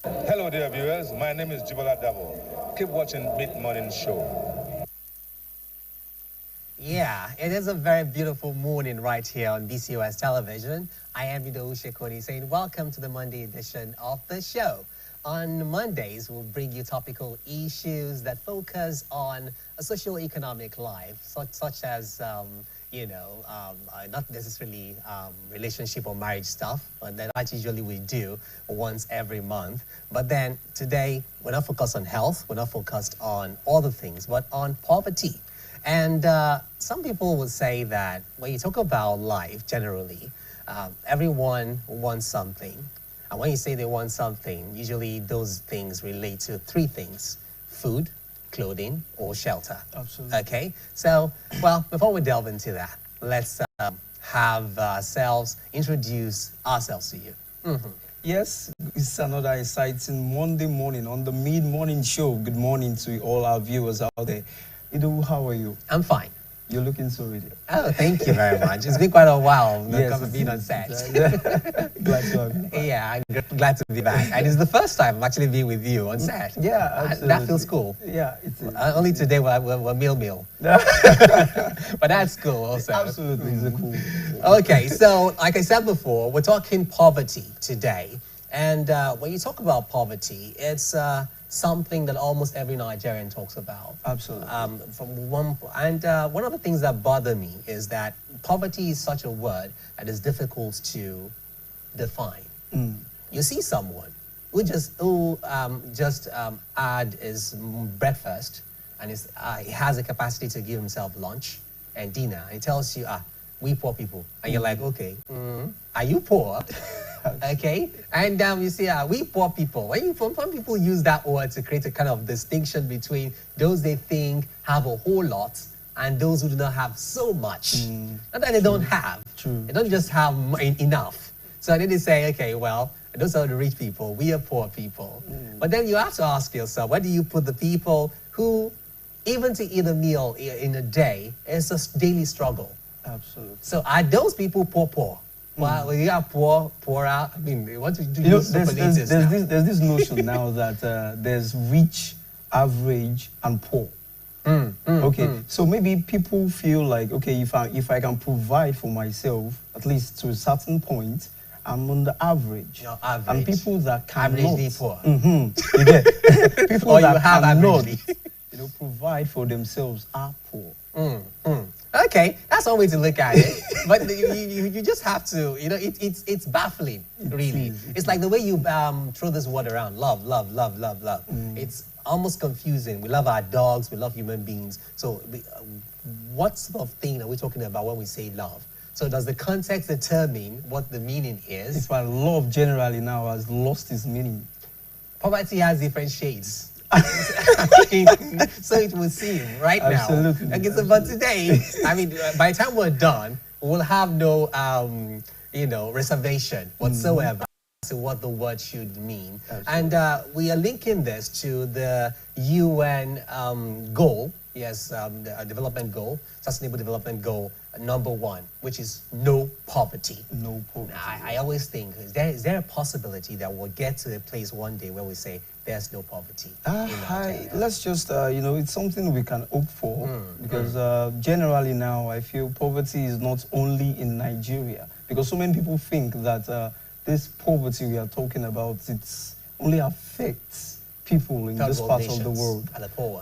Hello dear viewers, my name is Jibola Dabo. Keep watching Mid-Morning Show. Yeah, it is a very beautiful morning right here on BCOS television. I am Ido Ushekoni saying welcome to the Monday edition of the show. On Mondays, we'll bring you topical issues that focus on a socio-economic life, such as, not necessarily relationship or marriage stuff, but that usually we do once every month. But then today, we're not focused on health, we're not focused on other things, but on poverty. And some people will say that when you talk about life generally, everyone wants something. And when you say they want something, usually those things relate to three things: food, clothing, or shelter. Absolutely. Okay? So, well, before we delve into that, let's have ourselves introduce ourselves to you. Mm-hmm. Yes, it's another exciting Monday morning on the Mid-Morning Show. Good morning to all our viewers out there. Ido, how are you? I'm fine. You're looking so ready. Oh, thank you very much. It's been quite a while being on set. Glad to have you back. Yeah, I'm glad to be back. And it's the first time I'm actually being with you on set. Yeah, absolutely. That feels cool. Yeah, it is. Only today we're meal. But that's cool also. Absolutely, it's a cool. Okay, so like I said before, we're talking poverty today. And when you talk about poverty, it's something that almost every Nigerian talks about. Absolutely. One of the things that bother me is that poverty is such a word that is difficult to define. You see someone who just had his breakfast and he has the capacity to give himself lunch and dinner, and he tells you, we poor people, and you're like, okay, are you poor? Okay, and you see, we poor people. Some people use that word to create a kind of distinction between those they think have a whole lot and those who do not have so much. Not that they don't have. True. They don't just have enough. So then they say, okay, well, those are the rich people. We are poor people. But then you have to ask yourself, where do you put the people who, even to eat a meal in a day, is a daily struggle? Absolutely. So are those people poor? Well, you are poor out. I mean, they want to do There's this notion now that there's rich, average, and poor. So maybe people feel like, okay, if I can provide for myself, at least to a certain point, I'm on the average. You're average. And people that cannot, averagely poor. You get people Or that you have cannot, averagely. provide for themselves are poor. Okay, that's one way to look at it. But you just have to, it's baffling, really. It's like the way you throw this word around, love. It's almost confusing. We love our dogs, we love human beings. So what sort of thing are we talking about when we say love? So does the context determine what the meaning is? It's why love generally now has lost its meaning. Poverty has different shades. So it will seem right Absolutely. now. Okay, so but today, I mean, by the time we're done, we'll have no, reservation whatsoever as to what the word should mean. Absolutely. And we are linking this to the UN goal, the development goal, Sustainable Development Goal #1, which is no poverty. No poverty. I always think, is there a possibility that we'll get to a place one day where we say there's no poverty? Let's just, it's something we can hope for because generally now I feel poverty is not only in Nigeria, because so many people think that this poverty we are talking about, it's only affects people in this part of the world.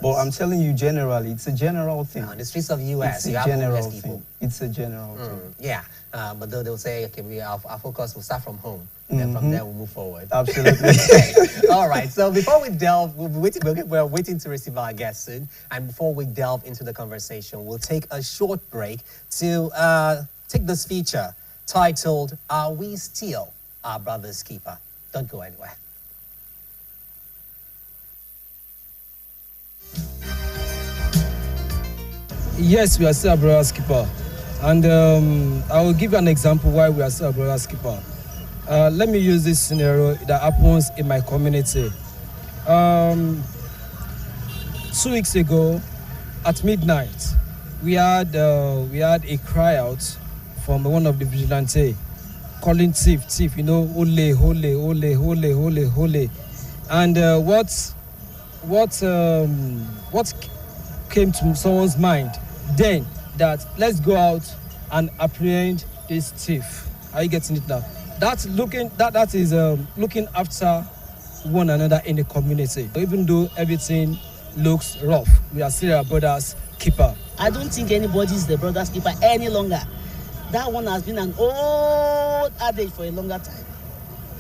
But I'm telling you, generally, it's a general thing. In the streets of the U.S., you have homeless people. It's a general thing. Yeah, but they'll say, okay, our focus will start from home. And from there, we'll move forward. Absolutely. Okay. All right. So before we delve, we're waiting to receive our guests soon. And before we delve into the conversation, we'll take a short break to take this feature titled, Are We Still Our Brother's Keeper? Don't go anywhere. Yes, we are still a brother's keeper. And I will give you an example why we are still a brother's keeper. Let me use this scenario that happens in my community. 2 weeks ago, at midnight, we had a cry out from one of the vigilantes calling thief, ole. And what came to someone's mind then, that let's go out and apprehend this thief. Are you getting it now? That is looking after one another in the community. Even though everything looks rough, we are still our brother's keeper. I don't think anybody is the brother's keeper any longer. That one has been an old adage for a longer time.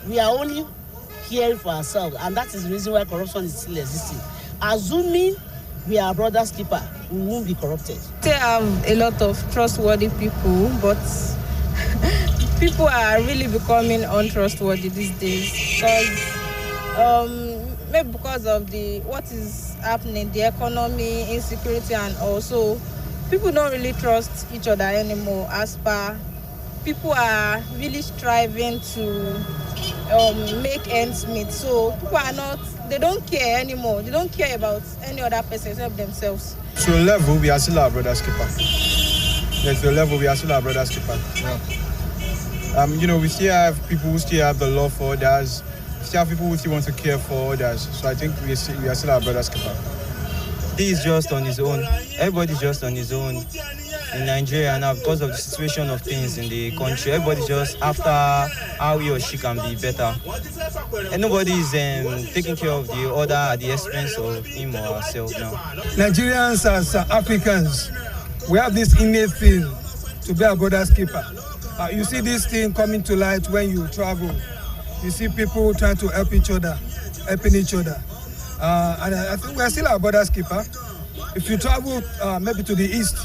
We are only hearing for ourselves, and that is the reason why corruption is still existing. Assuming we are brother's keeper, we won't be corrupted. They have a lot of trustworthy people, but people are really becoming untrustworthy these days because maybe because of what is happening, the economy, insecurity, and also people don't really trust each other anymore. As per people are really striving to make ends meet, so people are not. They don't care anymore. They don't care about any other person except themselves. To a level, we are still our brother's keeper. Yes, to a level, we are still our brother's keeper. Yeah. We still have people who still have the love for others. We still have people who still want to care for others. So I think we are still our brother's keeper. He is just on his own. Everybody's just on his own in Nigeria now because of the situation of things in the country. Everybody's just after how he or she can be better. And nobody is taking care of the other at the expense of him or herself now. Nigerians as Africans, we have this innate thing to be a brother's keeper. You see this thing coming to light when you travel. You see people trying to help each other, helping each other. And I think we are still our brother's keeper. If you travel maybe to the east,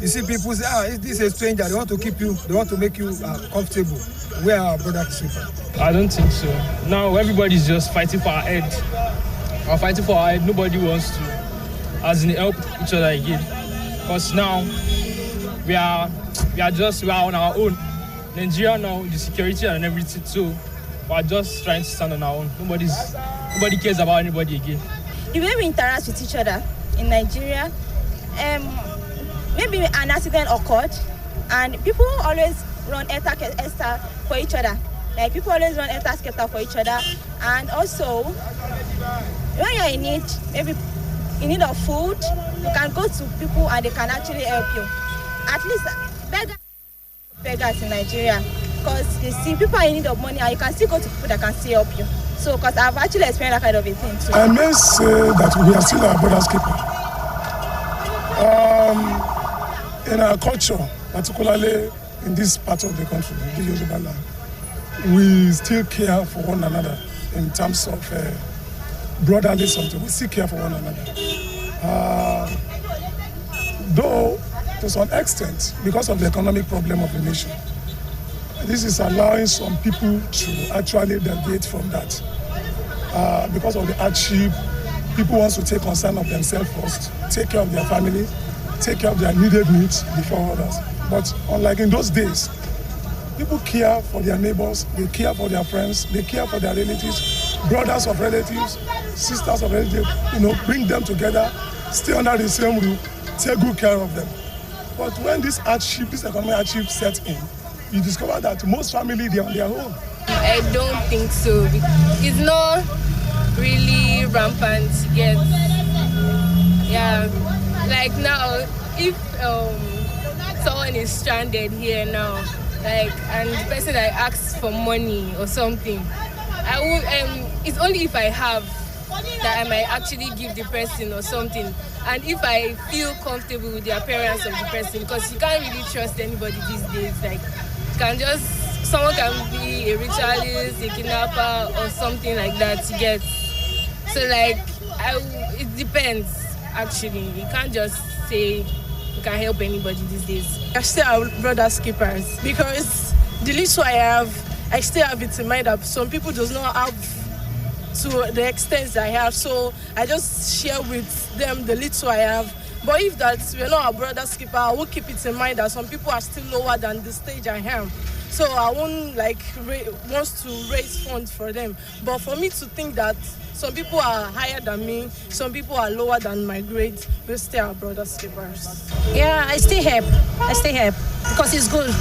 you see people say, this is a stranger, they want to keep you, they want to make you comfortable. We are our brother's keeper. I don't think so. Now everybody's just fighting for our head. Nobody wants to help each other again. Because now we are on our own. Nigeria now, the security and everything too. We are just trying to stand on our own. Nobody cares about anybody again. The way we interact with each other in Nigeria, maybe an accident occurred, and people always run esta for each other. Like people always run esta for each other, and also when you're in need, maybe in need of food, you can go to people and they can actually help you. At least beggars in Nigeria, because you see people are in need of money, and you can still go to people that can still help you. So, because I've actually experienced that kind of a thing too. I may say that we are still our brother's keeper. In our culture, particularly in this part of the country, the Yoruba land, we still care for one another in terms of brotherly something. We still care for one another. Though, to some extent, because of the economic problem of the nation, this is allowing some people to actually deviate from that. Because of the hardship, people want to take concern of themselves first, take care of their family, take care of their needed needs before others. But unlike in those days, people care for their neighbors, they care for their friends, they care for their relatives, brothers of relatives, sisters of relatives, bring them together, stay under the same roof, take good care of them. But when this economic hardship sets in, you discover that most families, they are on their own. I don't think so. It's not really rampant yet. Yeah, like now, if someone is stranded here now, and the person that asks for money or something, I would. It's only if I have that I might actually give the person or something, and if I feel comfortable with the appearance of the person, because you can't really trust anybody these days. Someone can be a ritualist, a kidnapper, or something like that to get. So it depends actually. You can't just say you can help anybody these days. I still have brother's keepers because the little I still have it in mind that some people does not have to the extent I have. So I just share with them the little I have. But if we're not a brother's keeper, I will keep it in mind that some people are still lower than the stage I am. So I won't wants to raise funds for them. But for me to think that some people are higher than me, some people are lower than my grade, we're still our brother's keepers. Yeah, I stay help because it's good.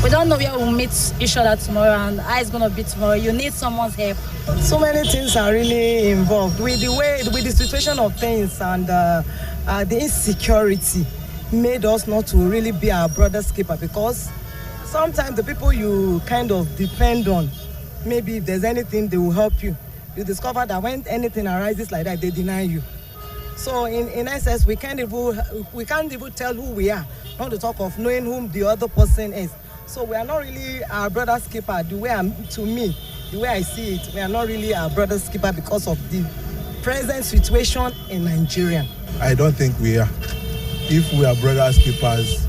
We don't know where we'll meet each other tomorrow and how it's going to be tomorrow. You need someone's help. So many things are really involved with the situation of things, and the insecurity made us not to really be our brother's keeper, because sometimes the people you kind of depend on, maybe if there's anything, they will help you. You discover that when anything arises like that, they deny you. So in essence, we can't even tell who we are, not to talk of knowing whom the other person is. So we are not really our brother's keeper. The way I see it, we are not really our brother's keeper because of the present situation in Nigeria. I don't think we are. If we are brothers keepers,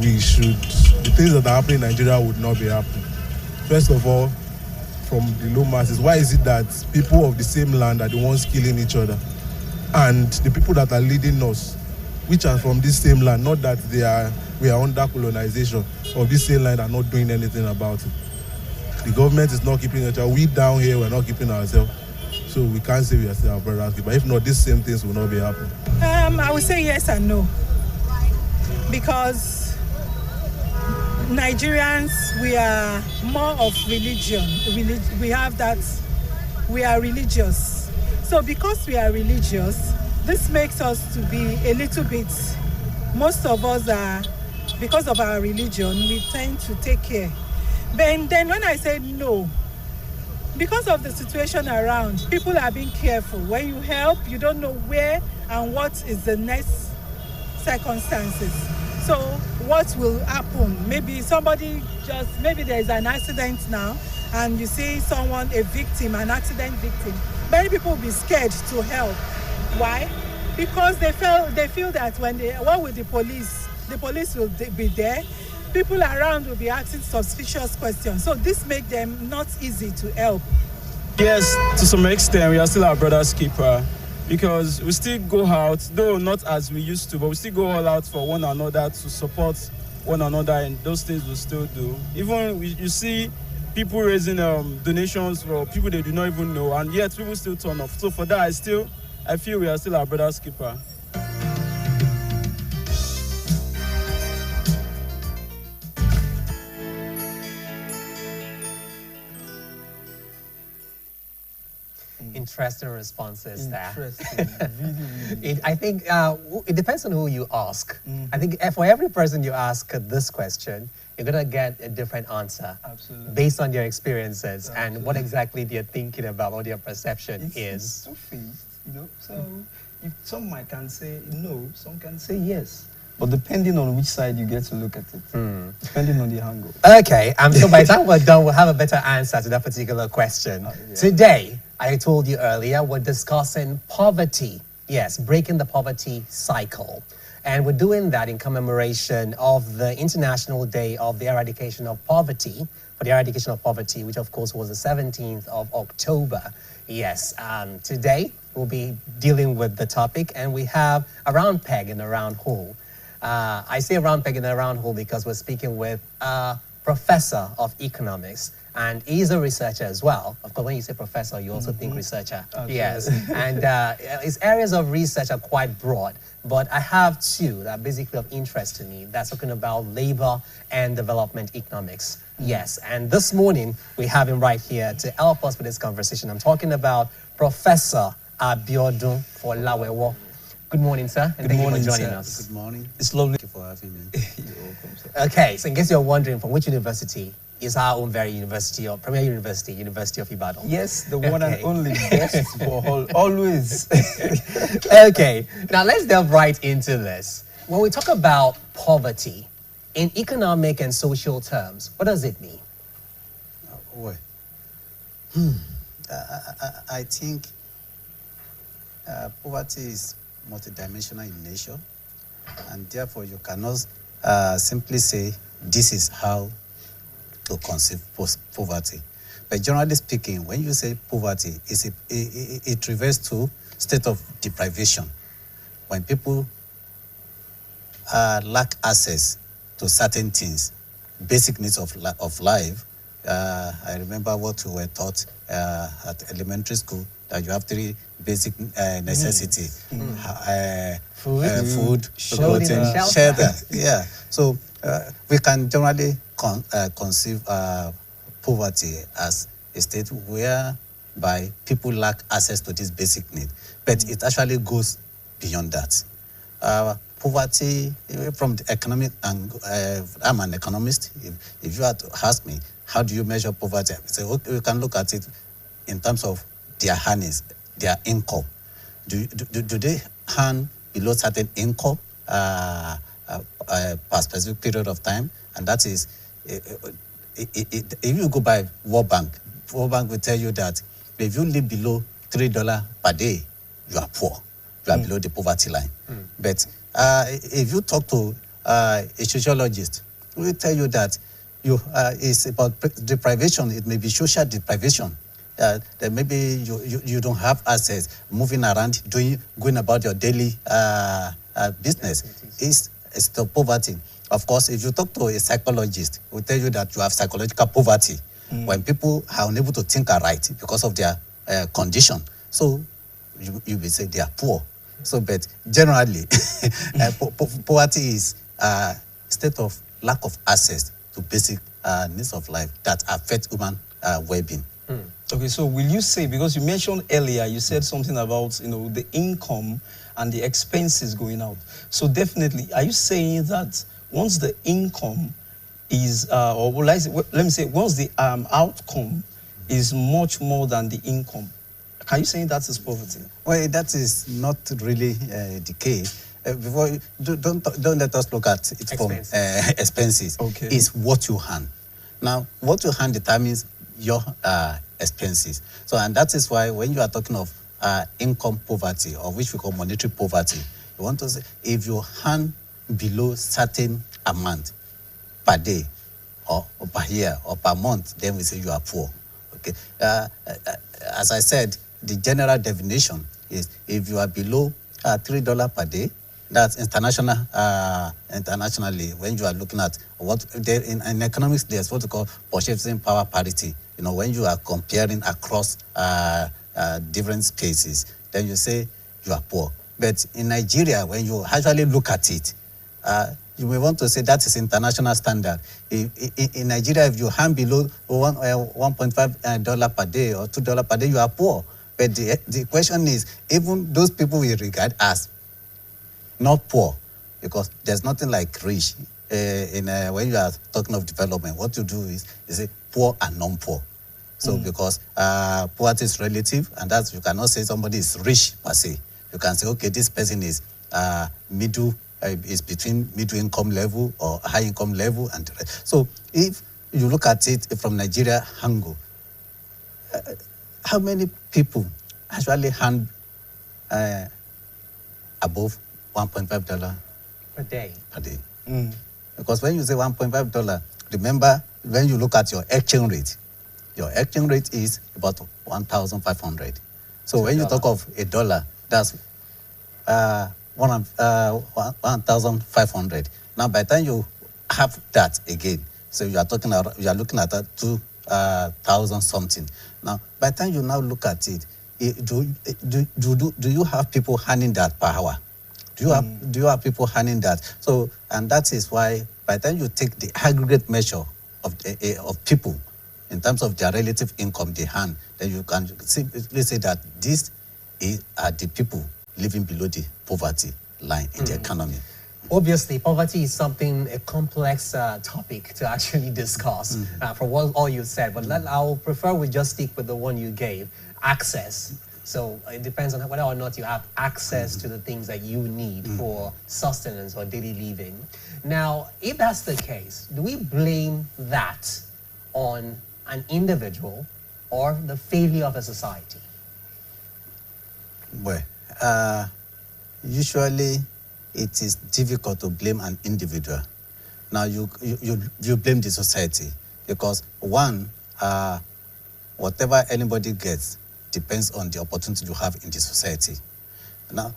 we should. The things that are happening in Nigeria would not be happening. First of all, from the low masses, why is it that people of the same land are the ones killing each other? And the people that are leading us, which are from this same land, not that we are under colonization, of this same land, are not doing anything about it. The government is not keeping each other. We down here, we're not keeping ourselves. So we can't say we are still our brothers keepers. If not, these same things will not be happening. I would say yes and no. Because Nigerians, we are more of religion. We have that, we are religious. So because we are religious, this makes us to be a little bit, most of us are, because of our religion, we tend to take care. But then when I say no, because of the situation around, people are being careful. When you help, you don't know where and what is the next circumstances. So what will happen? Maybe maybe there is an accident now, and you see someone, a victim, an accident victim. Many people will be scared to help. Why? Because they feel that what with the police will be there. People around will be asking suspicious questions. So this makes them not easy to help. Yes, to some extent, we are still our brother's keeper, because we still go out, though not as we used to, but we still go all out for one another to support one another, and those things we still do. Even you see people raising donations for people they do not even know, and yet people still turn off. So for that, I feel we are still our brother's keeper. Interesting responses there. Really. I think it depends on who you ask. I think for every person you ask this question, you're going to get a different answer. Absolutely. Based on their experiences and what exactly they're thinking about, what their perception is. It's two-faced, So if some can say no, some can say yes. But depending on which side you get to look at it, depending on the angle. Okay, so by the time we're done, we'll have a better answer to that particular question. Yeah. Today, I told you earlier, we're discussing poverty. Yes, breaking the poverty cycle. And we're doing that in commemoration of the International Day of the Eradication of Poverty, for the eradication of poverty, which of course was the 17th of October. Yes, today we'll be dealing with the topic, and we have a round peg and a round hole. I say a round peg and a round hole because we're speaking with a professor of economics, and he's a researcher as well. Of course, when you say professor, you also think researcher. Absolutely. Yes, and his areas of research are quite broad, but I have two that are basically of interest to me. That's talking about labor and development economics. Yes, and this morning we have him right here to help us with this conversation. I'm talking about Professor Abiodun Folawewo. Good morning, sir, and thank you for joining us. Good morning. It's lovely. Thank you for having me. You're welcome, sir. Okay, so in case you're wondering, from which university is our own very university, or Premier University, University of Ibadan? Yes, the one and only best for always. Okay, now let's delve right into this. When we talk about poverty, in economic and social terms, what does it mean? I think poverty is multidimensional in nature, and therefore you cannot simply say this is how to conceive poverty. But generally speaking, when you say poverty, it refers to state of deprivation, when people lack access to certain things, basic needs of life, I remember what we were taught at elementary school, that you have three basic necessities. Food, clothing, shelter. Yeah. So we can generally conceive poverty as a state whereby people lack access to this basic need. But it actually goes beyond that. Poverty, from the economic, and I'm an economist. If you had to ask me, how do you measure poverty? I say, okay, we can look at it in terms of their earnings, their income. Do they earn below certain income per specific period of time? And that is, if you go by World Bank will tell you that if you live below $3 per day, you are poor. You are below the poverty line. But if you talk to a sociologist, he will tell you that it's about deprivation. It may be social deprivation. That maybe you don't have access, moving around, going about your daily business. It's the poverty. Of course, if you talk to a psychologist, he will tell you that you have psychological poverty when people are unable to think aright because of their condition. So you will say they are poor. So, but generally, poverty is a state of lack of access to basic needs of life that affect human well-being. Okay, so will you say, because you mentioned earlier, you said something about, the income and the expenses going out. So definitely, are you saying that once the income is, let me say, once the outcome is much more than the income, are you saying that is poverty? Well, that is not really the case. Before don't let us look at it from expenses. Okay. It's what you earn. Now, what you earn determines your expenses. So, and that is why when you are talking of income poverty, or which we call monetary poverty, you want to say if you earn below certain amount per day, or per year, or per month, then we say you are poor. Okay. As I said, the general definition is if you are below $3 per day. That's internationally, when you are looking at what in economics, there's what we call purchasing power parity. When you are comparing across different spaces, then you say you are poor. But in Nigeria, when you actually look at it, you may want to say that is international standard. In Nigeria, if you earn below $1.5 per day or $2 per day, you are poor. But the question is, even those people we regard as not poor, because there's nothing like rich. When you are talking of development, what you do is you say poor and non-poor. So because poverty is relative, and that's, you cannot say somebody is rich per se. You can say, okay, this person is is between middle income level or high income level, and the rest. So if you look at it from Nigeria angle, how many people actually earn above $1.5 per day? Because when you say $1.5, remember when you look at your exchange rate is about 1,500. So when you talk of $1, that's 1,500. Now by the time you have that again, so you are looking at that 2,000 something. Now by the time you now look at it, do you have people earning that per hour? Do you have people earning that? So, and that is why by the time you take the aggregate measure of people in terms of their relative income they earn, then you can simply say that these are the people living below the poverty line in the economy. Obviously, poverty is a complex topic to actually discuss from all you said, but I'll prefer we just stick with the one you gave, access. So it depends on whether or not you have access to the things that you need for sustenance or daily living. Now, if that's the case, do we blame that on an individual or the failure of a society? Well, usually it is difficult to blame an individual. Now you blame the society because one, whatever anybody gets depends on the opportunity you have in the society. Now,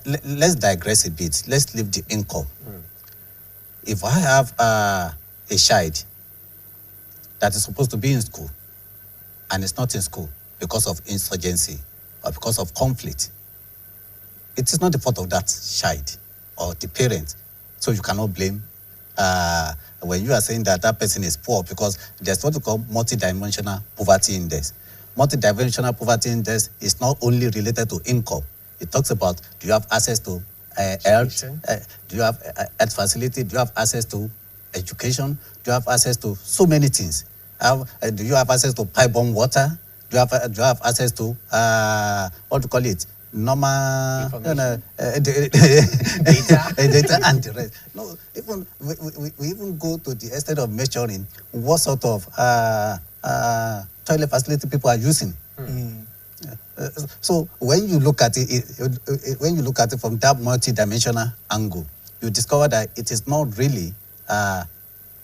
let's digress a bit. Let's leave the income. If I have a child that is supposed to be in school and is not in school because of insurgency or because of conflict, it is not the fault of that child or the parent. So you cannot blame when you are saying that that person is poor, because there's what we call multidimensional poverty index. Multidimensional poverty index is not only related to income. It talks about, do you have access to health? Do you have health facility? Do you have access to education? Do you have access to so many things? Do you have access to pipe-borne water? Do you have access to what do you call it? Normal data and the rest. No, even we even go to the extent of measuring what sort of toilet facility people are using. So when you look at it, when you look at it from that multidimensional angle, you discover that it is not really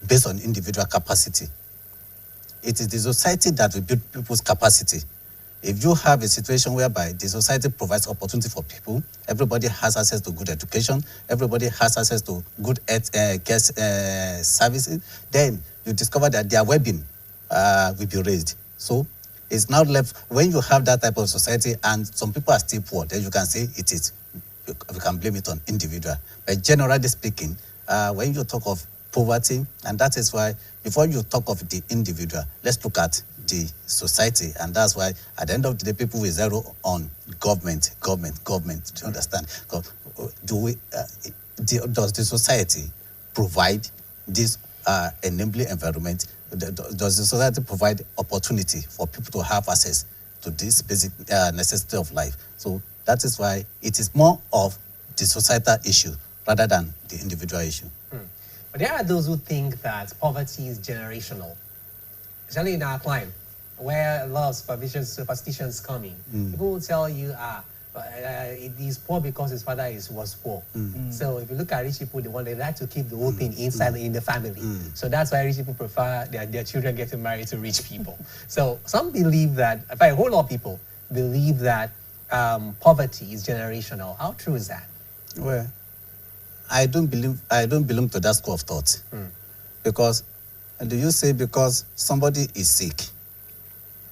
based on individual capacity. It is the society that will build people's capacity. If you have a situation whereby the society provides opportunity for people, everybody has access to good education, everybody has access to good care services, then you discover that their well-being will be raised. So it's now left, when you have that type of society and some people are still poor, then you can say it is, we can blame it on individual. But generally speaking, when you talk of poverty, and that is why before you talk of the individual, let's look at the society, and that's why at the end of the day people will zero on government. Do you understand? Does the society provide this enabling environment? Does the society provide opportunity for people to have access to this basic necessity of life? So that is why it is more of the societal issue rather than the individual issue. But there are those who think that poverty is generational. Especially in our climate, where a lot of superstitions come in. People will tell you, he's poor because his father was poor. So if you look at rich people, they like to keep the whole thing inside in the family. So that's why rich people prefer their children getting married to rich people. So some believe that, in fact, a whole lot of people believe that poverty is generational. How true is that? Well, I don't belong to that school of thought. Because do you say because somebody is sick,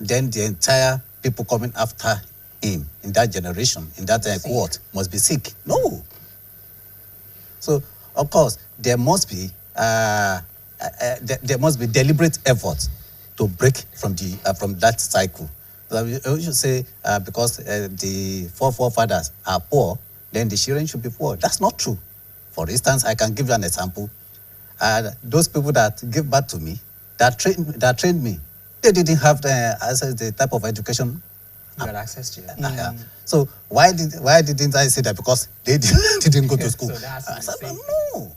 then the entire people coming after him in that generation, in that cohort, must be sick? No. So, of course, there must be deliberate effort to break from that cycle. So you should say because the forefathers are poor, then the children should be poor. That's not true. For instance, I can give you an example. Those people that give birth to me, that trained me, they didn't have the type of education you had access to. So why didn't I say that? Because they didn't go to school. So that's I said, no,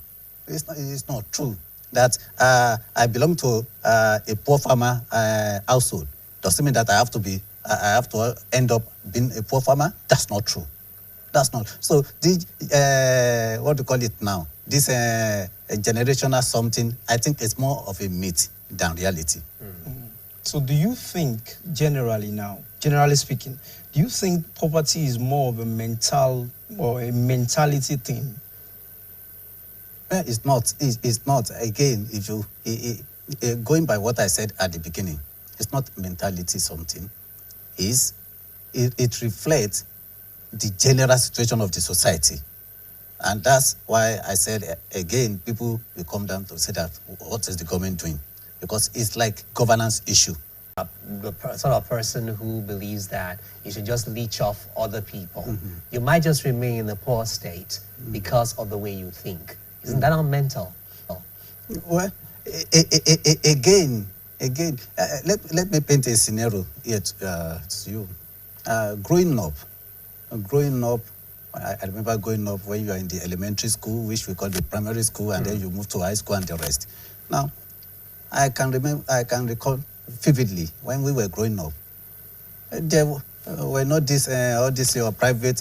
it's not true. That I belong to a poor farmer household doesn't mean that I have to end up being a poor farmer. That's not true. That's not. So what do you call it now? This generational something, I think it's more of a myth than reality. So do you think generally speaking, do you think poverty is more of a mental or a mentality thing? It's not. It's not. Again, if you going by what I said at the beginning, it's not mentality something. It reflects the general situation of the society. And that's why I said, again, people will come down to say that, what is the government doing? Because it's like governance issue. The sort of person who believes that you should just leech off other people. You might just remain in a poor state because of the way you think. Isn't that not mental? Well, again, let me paint a scenario here to you. Growing up, I remember growing up when you are in the elementary school, which we call the primary school, and then you move to high school and the rest. Now, I can recall vividly when we were growing up. There were not all this your private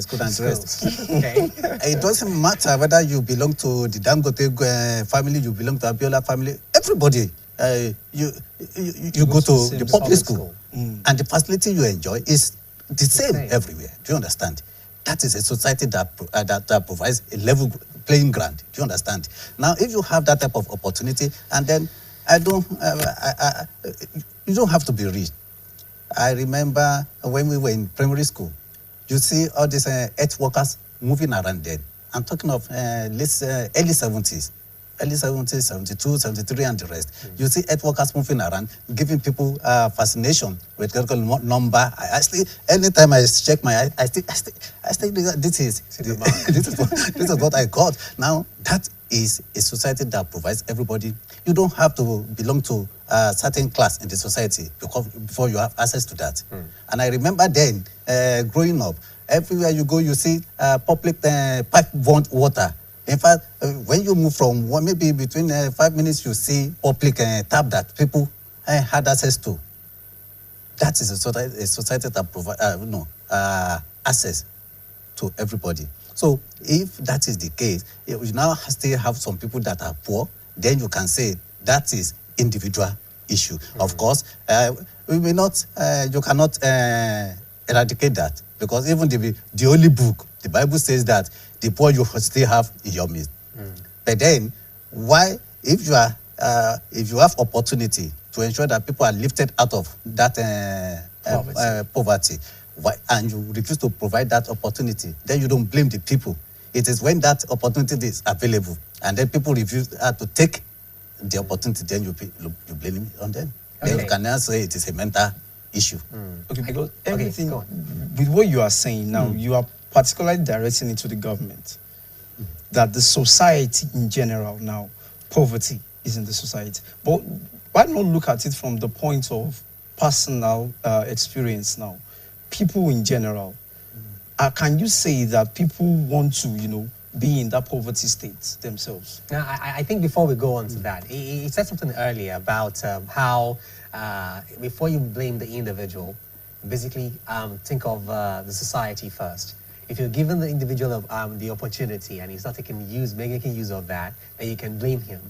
school and the rest. Okay. It doesn't matter whether you belong to the Dangote family, you belong to Abiola family. Everybody, you go to the public school, and the facility you enjoy is the same everywhere. Do you understand? That is a society that provides a level playing ground. Do you understand? Now, if you have that type of opportunity, and then I don't. You don't have to be rich. I remember when we were in primary school, you see all these earth workers moving around then. I'm talking of early 70s. Early 70s, 72, 73, and the rest. You see earth workers moving around, giving people fascination with critical number. Anytime I check my eye, I think this is what I got. Now, that is a society that provides everybody. You don't have to belong to a certain class in the society before you have access to that. And I remember then, growing up, everywhere you go, you see public pipe water. In fact, when you move from maybe between 5 minutes, you see public tap that people had access to. That is a society that provides access to everybody. So if that is the case, you now still have some people that are poor, then you can say that is individual issue. Of course, we may not, you cannot eradicate that, because even the Holy Book, the Bible says that the poor you still have in your midst. But then, why, if you have opportunity to ensure that people are lifted out of that poverty, and you refuse to provide that opportunity, then you don't blame the people. It is when that opportunity is available, and then people refuse to take the opportunity, then you blame it on them. Then you can now say it is a mental issue. Okay, because everything, with what you are saying now, you are particularly directing it to the government, that the society in general now, poverty is in the society. But why not look at it from the point of personal experience now? People in general, can you say that people want to, be in that poverty state themselves? Now, I think before we go on to that, he said something earlier about how before you blame the individual, basically think of the society first. If you're given the individual the opportunity and he's not making use of that, then you can blame him.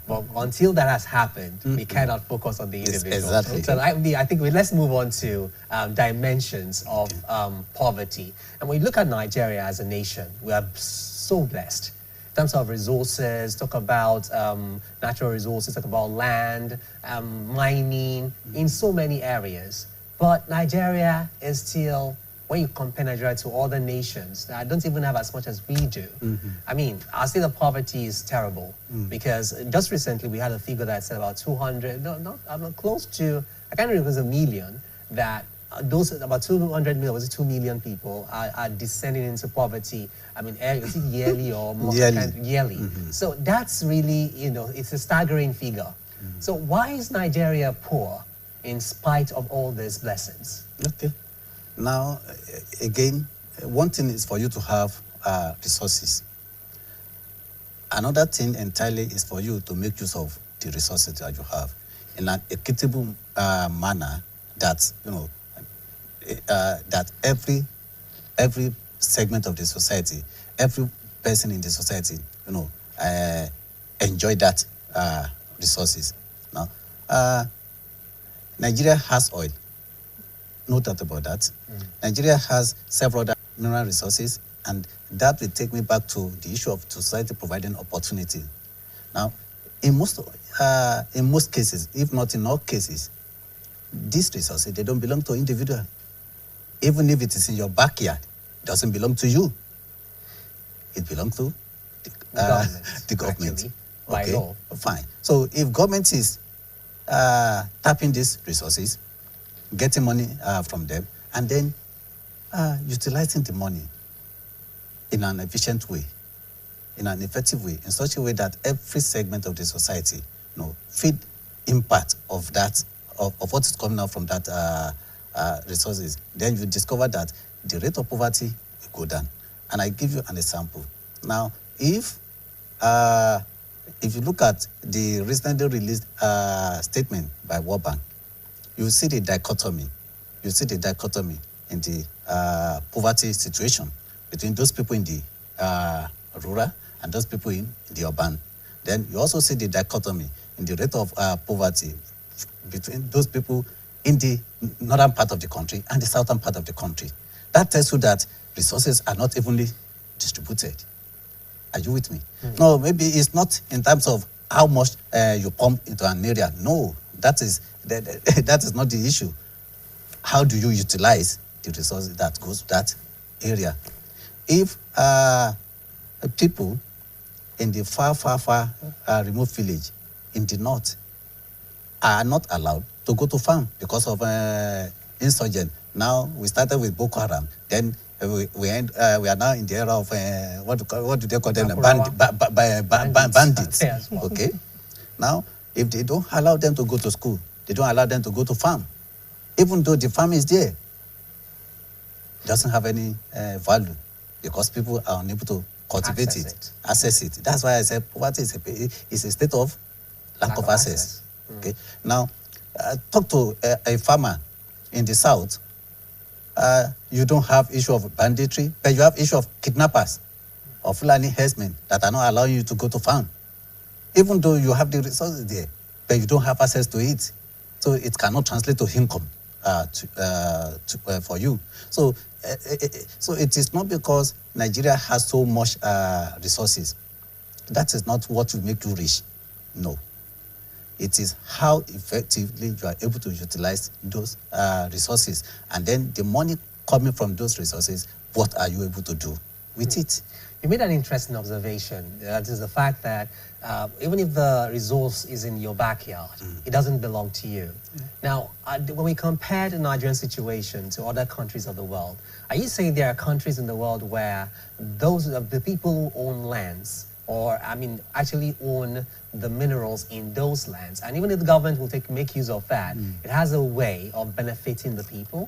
But until that has happened, we cannot focus on the individual. Exactly. So I think let's move on to dimensions of poverty. And when you look at Nigeria as a nation, we are so blessed. In terms of resources, talk about natural resources, talk about land, mining, in so many areas. But Nigeria is still, when you compare Nigeria to other nations that don't even have as much as we do, I mean, our state of poverty is terrible, because just recently we had a figure that said about 200, close to, I can't remember if it was a million, that those about 200 million, was it 2 million people are descending into poverty. I mean, is it yearly or more? Yearly. So that's really, it's a staggering figure. So why is Nigeria poor in spite of all these blessings? Okay. Now, again, one thing is for you to have resources. Another thing entirely is for you to make use of the resources that you have in an equitable manner that, that every segment of the society, every person in the society, enjoy that resources. Now, Nigeria has oil. No doubt about that. Nigeria has several other mineral resources, and that will take me back to the issue of society providing opportunity. Now, in most cases, if not in all cases, these resources, they don't belong to individual. Even if it is in your backyard, it doesn't belong to you. It belongs to the government. Actually, by law. Fine. So if government is tapping these resources, getting money from them, and then utilizing the money in an efficient way, in an effective way, in such a way that every segment of the society, feed impact of that, of what is coming out from that resources, then you discover that the rate of poverty will go down. And I give you an example. Now, if you look at the recently released statement by World Bank, you see the dichotomy. You see the dichotomy in the poverty situation between those people in the rural and those people in the urban. Then you also see the dichotomy in the rate of poverty between those people in the northern part of the country and the southern part of the country. That tells you that resources are not evenly distributed. Are you with me? No, maybe it's not in terms of how much you pump into an area. No, that is not the issue. How do you utilize the resources that goes to that area? If people in the far remote village in the north are not allowed to go to farm because of insurgent. Now we started with Boko Haram, then we are now in the era of what do they call them? Bandits. Yes. Okay. Now, if they don't allow them to go to school, they don't allow them to go to farm, even though the farm is there, it doesn't have any value because people are unable to cultivate access it. That's why I said poverty is a state of lack of access. Okay. Now, talk to a farmer in the south. You don't have issue of banditry, but you have issue of kidnappers or Fulani herdsmen that are not allowing you to go to farm, even though you have the resources there, but you don't have access to it. So it cannot translate to income for you. So it is not because Nigeria has so much resources. That is not what will make you rich. No. It is how effectively you are able to utilize those resources. And then the money coming from those resources, what are you able to do with it? You made an interesting observation. That is the fact that even if the resource is in your backyard, it doesn't belong to you. Now, when we compare the Nigerian situation to other countries of the world, are you saying there are countries in the world where the people who own lands, or actually own the minerals in those lands, and even if the government will make use of that, it has a way of benefiting the people?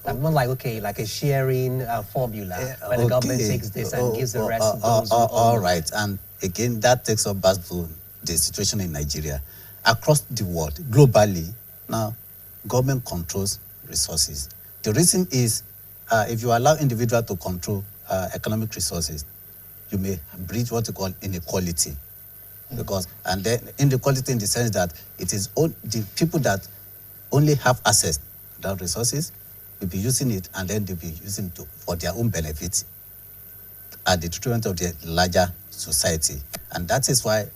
Not like, like a sharing formula where the government takes this and gives the rest to those who own. All right, and again, that takes us back to the situation in Nigeria. Across the world, globally, now, government controls resources. The reason is, if you allow individuals to control economic resources, you may breach what you call inequality. And then inequality in the sense that it is the people that only have access to that resources will be using it, and then they'll be using it for their own benefit at the detriment of the larger society. And that is why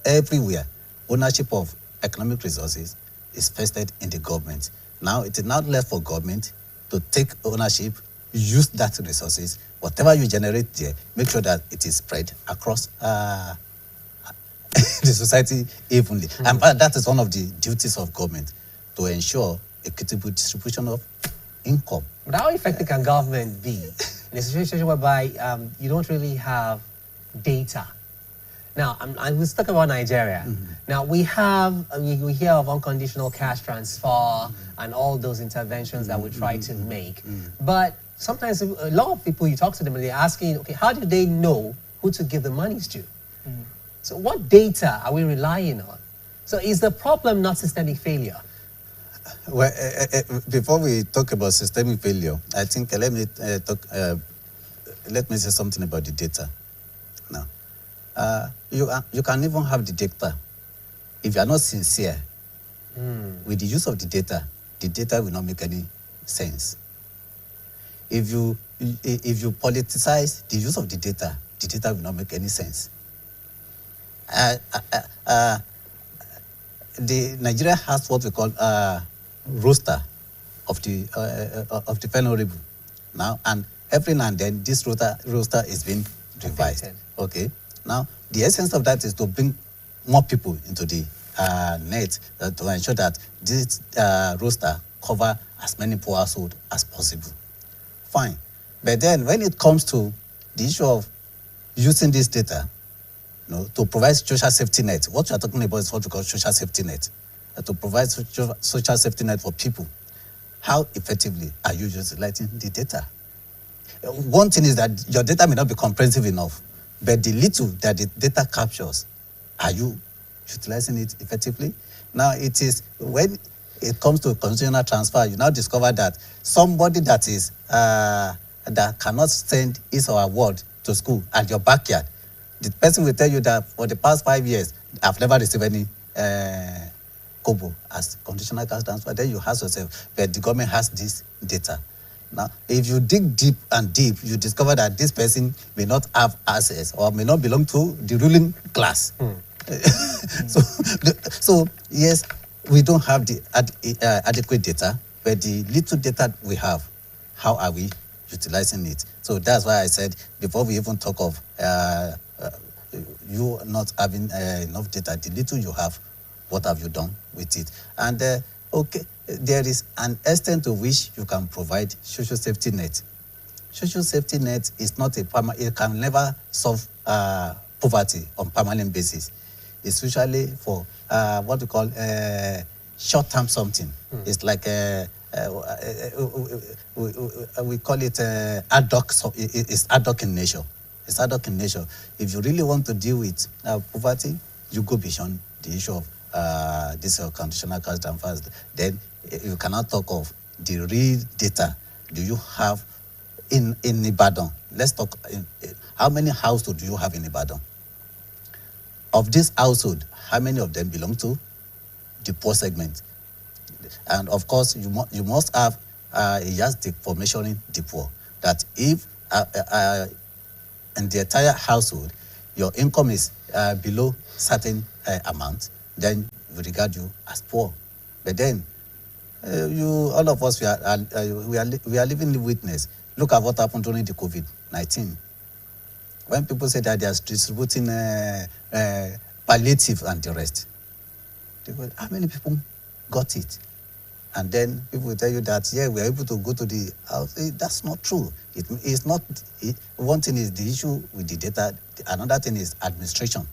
everywhere, ownership of economic resources is vested in the government. Now, it is not left for government to take ownership, use that resources, whatever you generate there, make sure that it is spread across the society evenly. And that is one of the duties of government, to ensure equitable distribution of income. But how effective can government be in a situation whereby you don't really have data? Now, let's talk about Nigeria. Now, we hear of unconditional cash transfer and all those interventions that we try to make. But sometimes a lot of people, you talk to them and they're asking, okay, how do they know who to give the monies to? So what data are we relying on? So is the problem not systemic failure? Well, before we talk about systemic failure, I think let me say something about the data. Now, you can even have the data if you are not sincere with the use of the data will not make any sense. If you politicize the use of the data will not make any sense. Nigeria has what we call roster of the vulnerable now, and every now and then this roster is being revised. Okay. Now the essence of that is to bring more people into the net to ensure that this roster cover as many poor households as possible. Fine, but then when it comes to the issue of using this data, to provide social safety net, what you are talking about is what we call social safety net. To provide social safety net for people, how effectively are you utilizing the data? One thing is that your data may not be comprehensive enough, but the little that the data captures, are you utilizing it effectively? Now, it is when it comes to constitutional transfer, you now discover that somebody that is that cannot send his or her word to school at your backyard, the person will tell you that for the past 5 years, I've never received any kobo as conditional cash transfer. Then you ask yourself, but the government has this data. Now, if you dig deep and deep, you discover that this person may not have access or may not belong to the ruling class. so yes, we don't have the adequate data, but the little data we have, how are we utilizing it? So that's why I said before we even talk of you not having enough data, the little you have, what have you done with it? And okay, there is an extent to which you can provide social safety net. Social safety net is not it can never solve poverty on permanent basis. It's usually for what we call short-term something. It's like we call it ad hoc. So it's ad hoc in nature. It's ad hoc in nature. If you really want to deal with poverty, you go beyond the issue of this conditional cash transfers. Then you cannot talk of the real data. Do you have in Ibadan? Let's talk. How many households do you have in Ibadan? Of this household, how many of them belong to the poor segment? And of course, you must have a yardstick for measuring the poor. That if in the entire household, your income is below certain amount, then we regard you as poor. But then, all of us, we are living the witness. Look at what happened during the COVID-19. When people say that they are distributing palliative and the rest, they go, how many people got it? And then people will tell you that, yeah, we are able to go to the house. That's not true. It's not. One thing is the issue with the data. Another thing is administration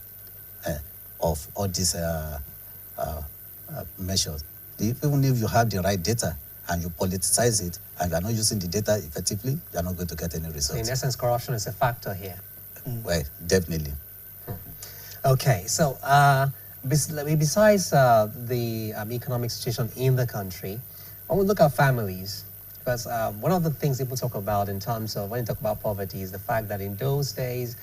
of all these measures. Even if you have the right data and you politicize it and you are not using the data effectively, you are not going to get any results. In essence, corruption is a factor here. Well, definitely. Okay, so besides the economic situation in the country, I want to look at families, because one of the things people talk about in terms of when you talk about poverty is the fact that in those days,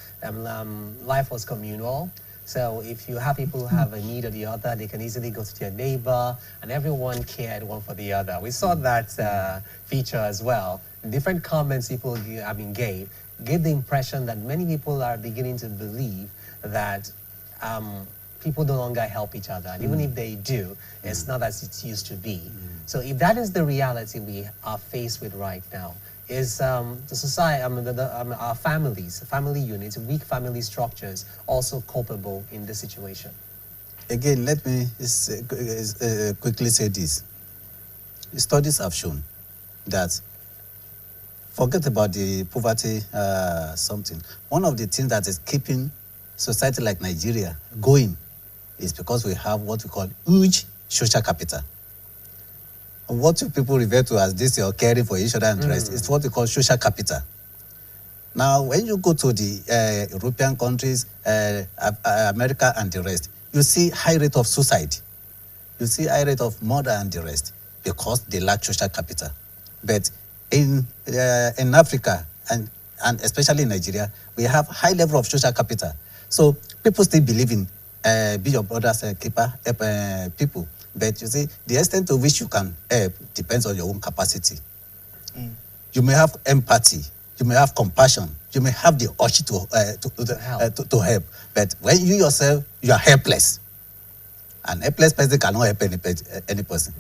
life was communal. So if you have people who have a need or the other, they can easily go to their neighbor, and everyone cared one for the other. We saw that feature as well. Different comments people gave the impression that many people are beginning to believe that people no longer help each other. And even if they do, it's not as it used to be. So if that is the reality we are faced with right now, is the society, our families, family units, weak family structures also culpable in this situation? Again, let me quickly say this. Studies have shown that, forget about the poverty something, one of the things that is keeping society like Nigeria going is because we have what we call huge social capital. What you people refer to as this, you're caring for each other and the rest, it's what we call social capital. Now, when you go to the European countries, America and the rest, you see high rate of suicide. You see high rate of murder and the rest because they lack social capital. But in Africa and especially in Nigeria, we have high level of social capital. So people still believe in be your brother's keeper, people. But you see, the extent to which you can help depends on your own capacity. You may have empathy, you may have compassion, you may have the urge to help. But when you yourself, you are helpless. An helpless person cannot help any person.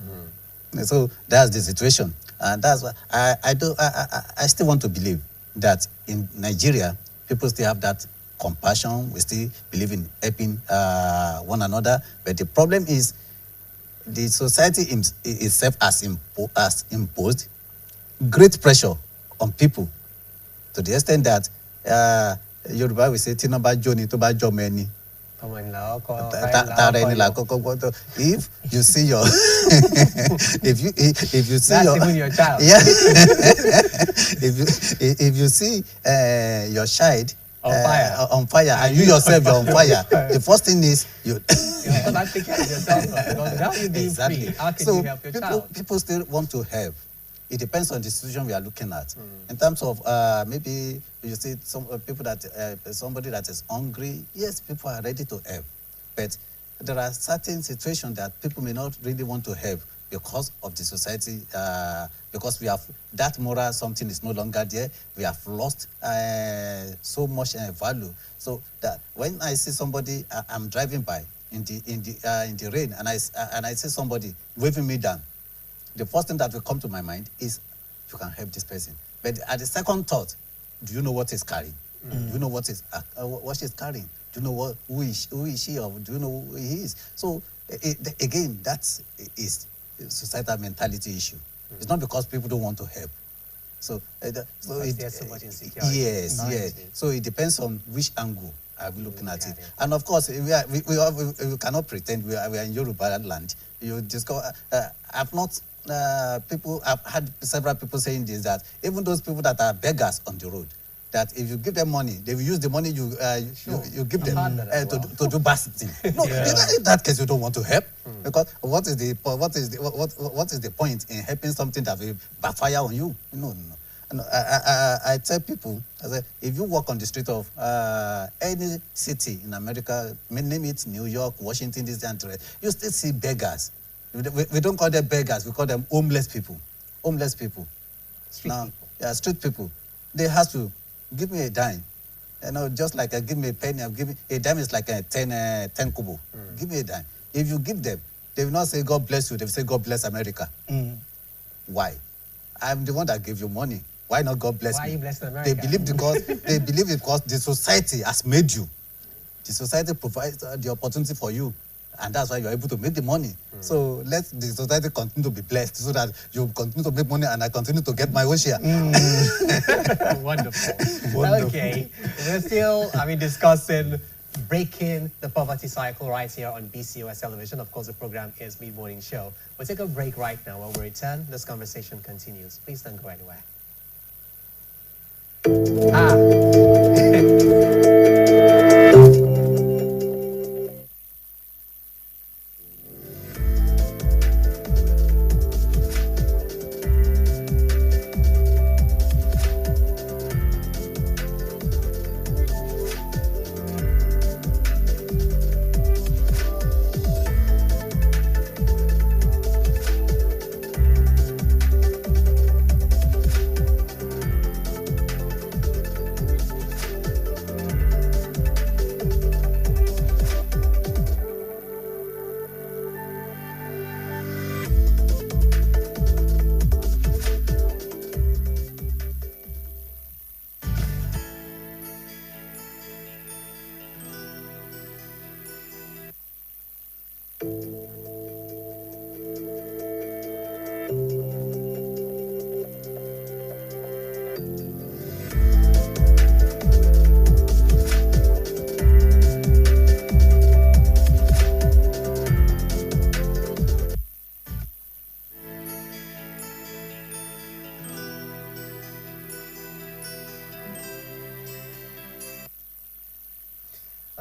So that's the situation. And that's why I still want to believe that in Nigeria, people still have that compassion. We still believe in helping one another. But the problem is the society itself has imposed great pressure on people to the extent that Yoruba will say, "Tinoba Joni to ba Jomeni." If you see your if you see that's even your child. Yeah. if you see your child on fire and you yourself you're on fire, the first thing is you cannot take care of yourself. Without you being free, how can you help your child? People still want to help. It depends on the situation we are looking at. In terms of maybe you see some people that somebody that is hungry, yes, people are ready to help. But there are certain situations that people may not really want to help because of the society, because we have that moral something is no longer there. We have lost so much value. So that when I see somebody, I'm driving by in the rain, and I see somebody waving me down, the first thing that will come to my mind is, you can help this person. But at the second thought, do you know what he's carrying? Do you know what she's carrying? Do you know who is she, or do you know who he is? So again, that is a societal mentality issue. It's not because people don't want to help. So, there's so much insecurity. Yes. So it depends on which angle are we looking at it. And of course, we cannot pretend we are in Yoruba land. You discover, I've had several people saying this, that even those people that are beggars on the road, that if you give them money, they will use the money you give them to do bad things. No, in that case, you don't want to help, because what is the point in helping something that will backfire on you? No. I tell people, I say, if you walk on the street of any city in America, name it New York, Washington, DC, and you still see beggars. We don't call them beggars, we call them homeless people. Homeless people. Street people. They have to give me a dime. Just like give me a penny, give me a dime is like a 10 kobo. Give me a dime. If you give them, they will not say God bless you, they will say God bless America. Why? I'm the one that gave you money. Why not God bless me? Why are you blessing America? They believe because the society has made you. The society provides the opportunity for you, and that's why you're able to make the money. So let the society continue to be blessed, so that you continue to make money and I continue to get my own share. Wonderful. Okay, we're still, discussing breaking the poverty cycle right here on BCOS television. Of course, the program is Mid Morning Show. We'll take a break right now. When we return, this conversation continues. Please don't go anywhere.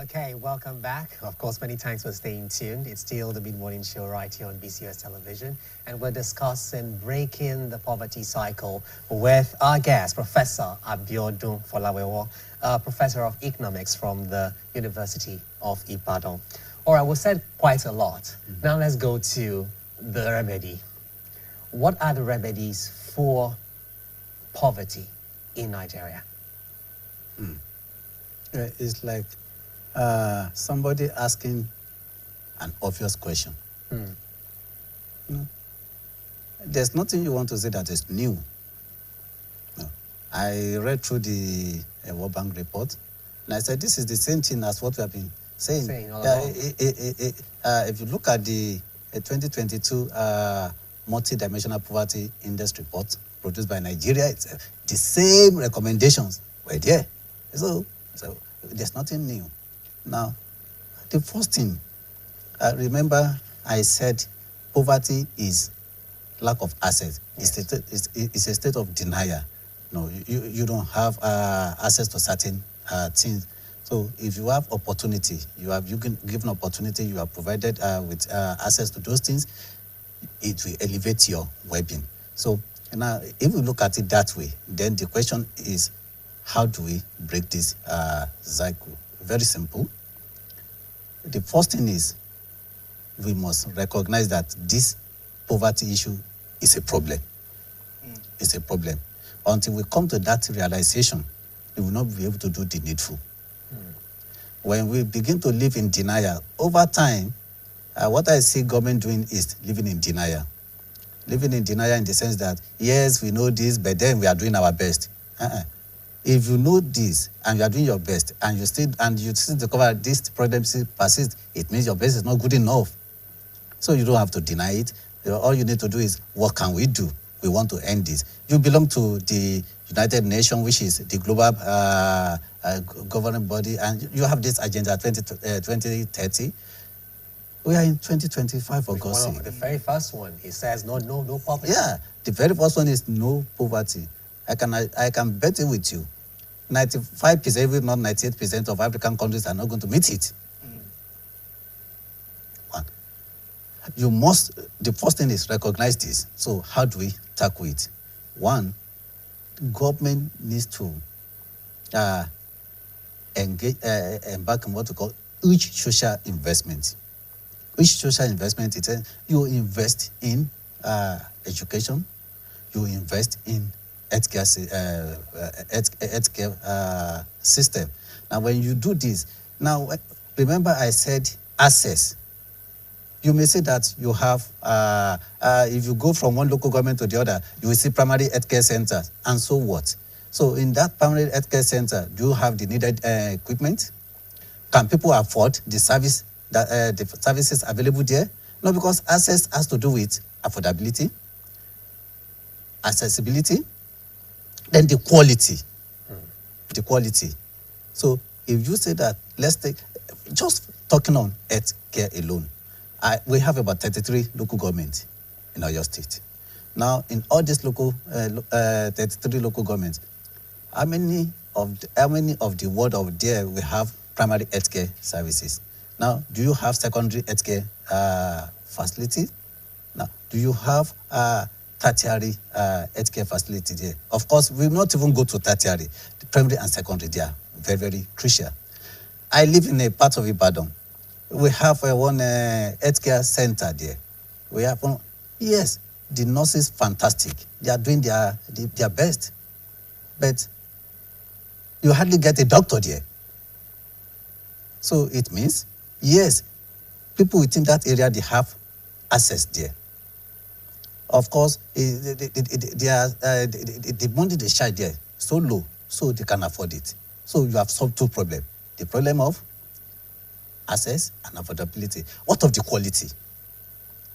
Okay, welcome back. Of course, many thanks for staying tuned. It's still the Mid Morning Show right here on BCOS television, and we're discussing breaking the poverty cycle with our guest, Professor Abiodun Folawewo, Professor of Economics from the University of Ibadan. All right, we said quite a lot. Now let's go to the remedy. What are the remedies for poverty in Nigeria? It's like somebody asking an obvious question. There's nothing you want to say that is new. No. I read through the World Bank report, and I said this is the same thing as what we have been saying. All along. If you look at the 2022 multi-dimensional poverty index report produced by Nigeria, it's the same recommendations were there. So there's nothing new. Now, the first thing, remember I said poverty is lack of access. Yes. It's a state of denial. No, you don't have access to certain things. So if you have opportunity, you can given opportunity, you are provided with access to those things, it will elevate your well-being. So now, if we look at it that way, then the question is, how do we break this cycle? Very simple. The first thing is we must recognize that this poverty issue is a problem. It's a problem. Until we come to that realization, we will not be able to do the needful. When we begin to live in denial, over time, what I see government doing is living in denial. Living in denial in the sense that, yes, we know this, but then we are doing our best. If you know this and you are doing your best and you still discover this problem still persists, it means your best is not good enough. So you don't have to deny it. All you need to do is, what can we do? We want to end this. You belong to the United Nations, which is the global governing body, and you have this agenda 2030. We are in 2025, for God's sake. The very first one, it says no poverty. Yeah, the very first one is no poverty. I can bet it with you. 95%, if not 98% of African countries are not going to meet it. One. The first thing is recognize this. So how do we tackle it? One, government needs to embark on what we call huge social investment. Which social investment is you invest in education, you invest in healthcare system. Now, when you do this, now remember I said access. You may say that you have, if you go from one local government to the other, you will see primary healthcare centers, and so what? So in that primary healthcare center, do you have the needed equipment? Can people afford the service? The services available there? No, because access has to do with affordability, accessibility, then the quality. The quality. So if you say that, let's take, just talking on health care alone, we have about 33 local governments in Oyo State. Now, in all these 33 local governments, how many of the ward of there we have primary healthcare services? Now, do you have secondary healthcare facility? Now, do you have tertiary healthcare facility there? Of course, we will not even go to tertiary. The primary and secondary, they are very, very crucial. I live in a part of Ibadan. We have one healthcare center there. We have one. Yes, the nurses fantastic. They are doing their best, but you hardly get a doctor there. So it means, yes, people within that area, they have access there. Of course, the money they charge there so low, so they can afford it. So you have solved two problems: the problem of access and affordability. What of the quality?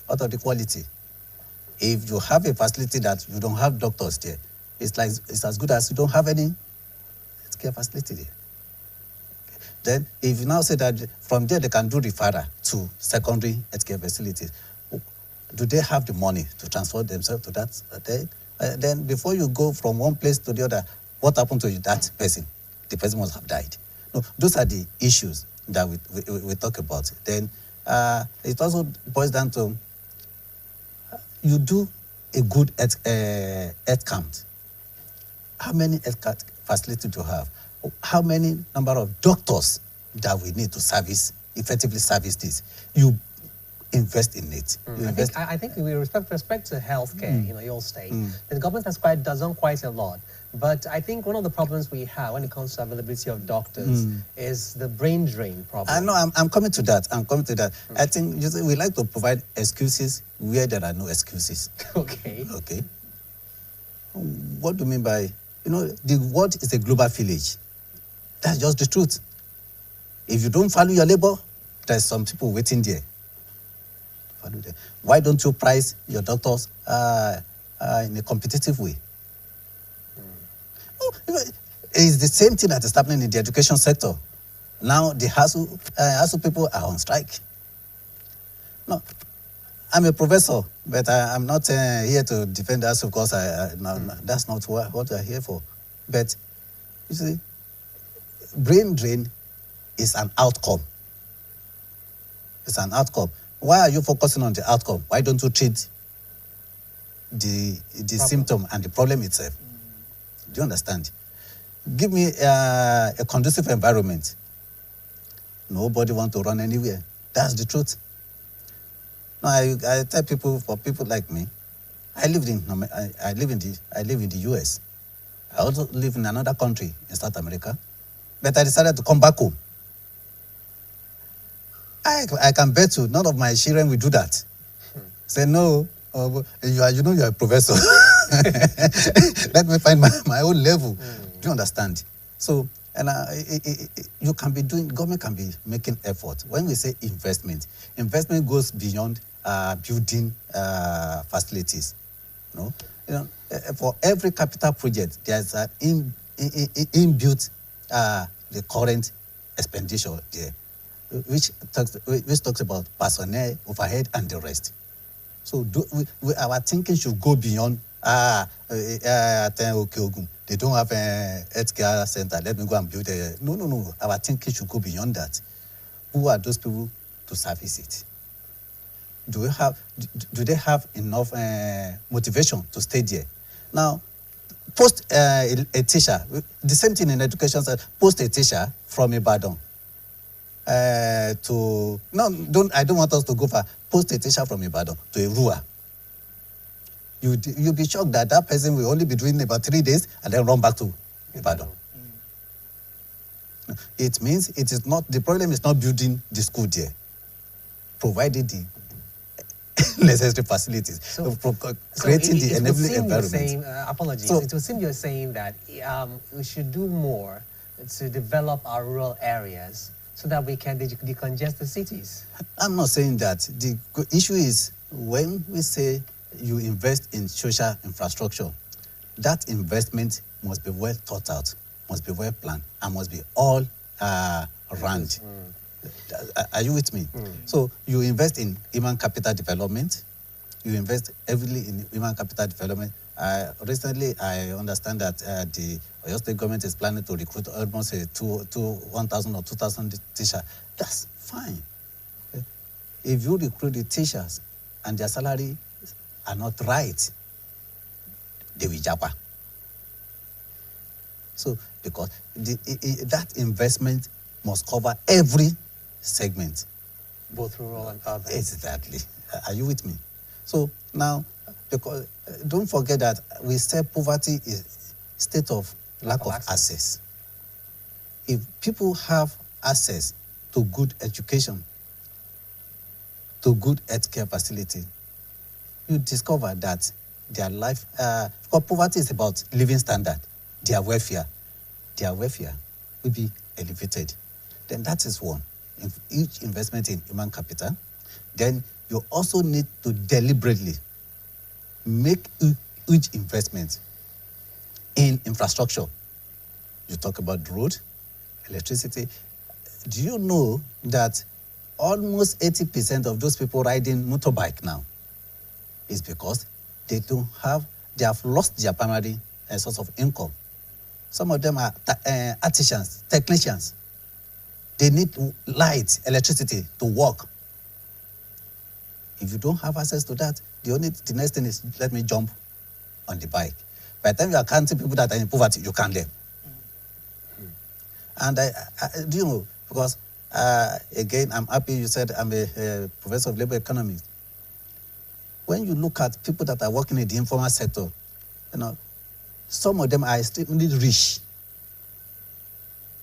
What of the quality? If you have a facility that you don't have doctors there, it's as good as you don't have any healthcare facility there. Then, if you now say that from there they can do referral to secondary healthcare facilities, do they have the money to transfer themselves to that? Then, before you go from one place to the other, what happened to that person? The person must have died. No, those are the issues that we talk about. Then, it also boils down to you do a good health count. How many health facilities do you have? How many number of doctors that we need to effectively service this? You invest in it. I think with respect to healthcare in your state, the government has done quite a lot. But I think one of the problems we have when it comes to availability of doctors is the brain drain problem. I know, I'm coming to that. I think we like to provide excuses where there are no excuses. Okay. Okay. What do you mean by, the world is a global village. That's just the truth. If you don't value your labor, there's some people waiting there. Why don't you price your doctors in a competitive way? It's the same thing that is happening in the education sector. Now the HASU people are on strike. No, I'm a professor, but I'm not here to defend us, of course. That's not what we're here for. But you see, brain drain is an outcome. It's an outcome. Why are you focusing on the outcome? Why don't you treat the symptom and the problem itself? Do you understand? Give me a conducive environment. Nobody wants to run anywhere. That's the truth. No, I tell people, for people like me, I live in the US. I also live in another country in South America, but I decided to come back home. I can bet you none of my children will do that. Say no, you are a professor. Let me find my own level. Do you understand? So, and you can be doing, government can be making effort. When we say investment goes beyond building facilities. You know, for every capital project, there's an inbuilt the current expenditure there, which talks about personnel, overhead, and the rest. So our thinking should go beyond, they don't have a healthcare center, let me go and build a... No. Our thinking should go beyond that. Who are those people to service it? Do they have enough motivation to stay there? Now, post a teacher, the same thing in education, post a teacher from Ibadan I don't want us to go far. Post a teacher from Ibadan to a rural. You'll be shocked that that person will only be doing about 3 days and then run back to Ibadan. It means the problem is not building the school there, provided the necessary facilities, creating the enabling environment. Apologies. It would seem you're saying that we should do more to develop our rural areas so that we can decongest the cities. I'm not saying that. The issue is when we say you invest in social infrastructure, that investment must be well thought out, must be well planned, and must be all around. Are you with me? So you invest in human capital development. You invest heavily in human capital development. Recently, I understand that the Oyo State government is planning to recruit almost 1,000 or 2,000 teachers. That's fine. If you recruit the teachers and their salary are not right, they will japa. So, because that investment must cover every segment. Both rural and urban. Exactly. Are you with me? So now, because don't forget that we say poverty is state of lack of access. If people have access to good education, to good healthcare facility, you discover that their life, because poverty is about living standard, their welfare will be elevated. Then that is one. Each investment in human capital. Then you also need to deliberately make huge investment in infrastructure. You talk about road, electricity. Do you know that almost 80% of those people riding motorbike now is because they have lost their primary source of income. Some of them are artisans, technicians. They need light, electricity to work. If you don't have access to that, the next thing is, let me jump on the bike. By the time you are counting people that are in poverty, you can't live. And do you know, because again, I'm happy you said I'm a professor of labor economics. When you look at people that are working in the informal sector, some of them are extremely rich.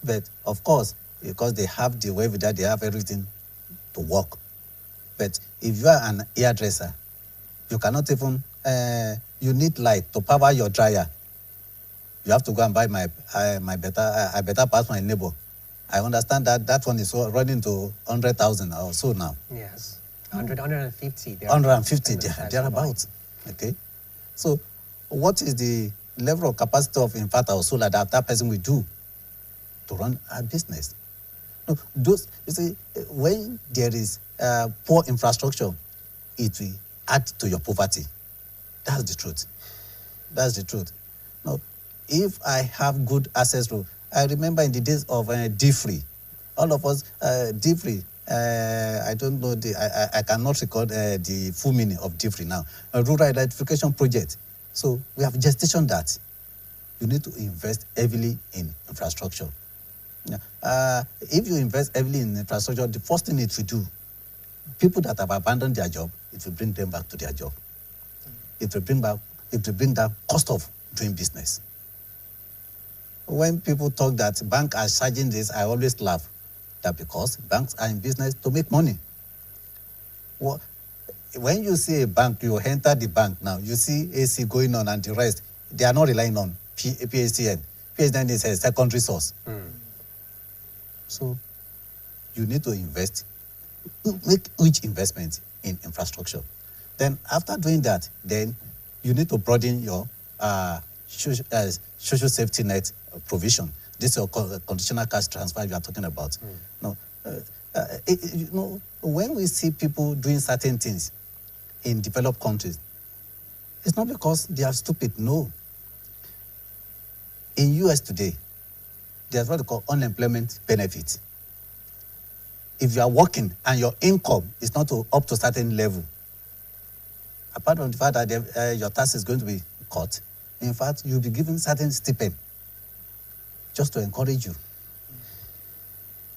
But of course, because they have the wherewithal, they have everything to work. But if you are an hairdresser, you cannot even, you need light to power your dryer. You have to go and buy I better pass my neighbor. I understand that one is running to 100,000 or so now. Yes, 150. 150, thereabouts. Okay. So what is the level of capacity of inverter or solar that person will do to run a business? No, you see, when there is poor infrastructure, it will add to your poverty. That's the truth. That's the truth. Now, if I have good access to, I remember in the days of D-Free, all of us, D-Free, I don't know, I cannot record the full meaning of D-Free now. A rural electrification project. So we have gestation that. You need to invest heavily in infrastructure. If you invest heavily in infrastructure, the first thing it will do people that have abandoned their job, it will bring them back to their job. It will bring down cost of doing business. When people talk that banks are charging this, I always laugh. That because banks are in business to make money. Well, when you see a bank, you enter the bank now, you see AC going on and the rest, they are not relying on PACN. PACN is a secondary source. So you need to invest, make huge investment in infrastructure. Then after doing that, then you need to broaden your social safety net provision. This is a conditional cash transfer you are talking about. No, when we see people doing certain things in developed countries, it's not because they are stupid, no. In US today, there's what they call unemployment benefit. If you are working and your income is not up to a certain level, apart from the fact that your tax is going to be cut, in fact, you'll be given certain stipend just to encourage you.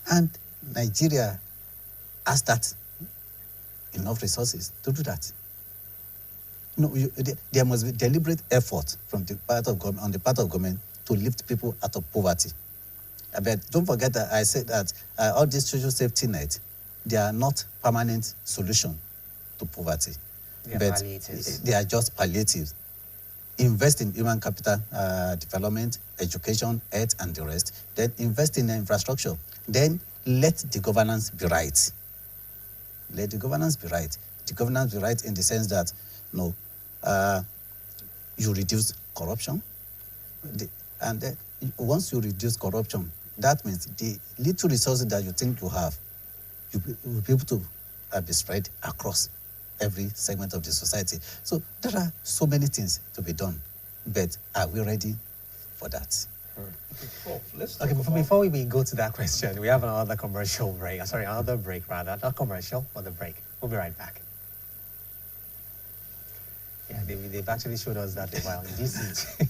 And Nigeria has that enough resources to do that. There must be deliberate effort from the part of government, on the part of government, to lift people out of poverty. But don't forget that I said that all these social safety nets, they are not permanent solution to poverty. They are just palliatives. Invest in human capital development, education, health, and the rest. Then invest in infrastructure. Then let the governance be right. Let the governance be right. The governance be right in the sense that, you reduce corruption. Once you reduce corruption, that means the little resources that you think you have, you will be able to be spread across every segment of the society. So there are so many things to be done, but are we ready for that? Okay, before we go to that question, we have another commercial break. Sorry, another break rather. Not commercial, but the break. We'll be right back. Yeah, they've actually showed us that they were on this seat.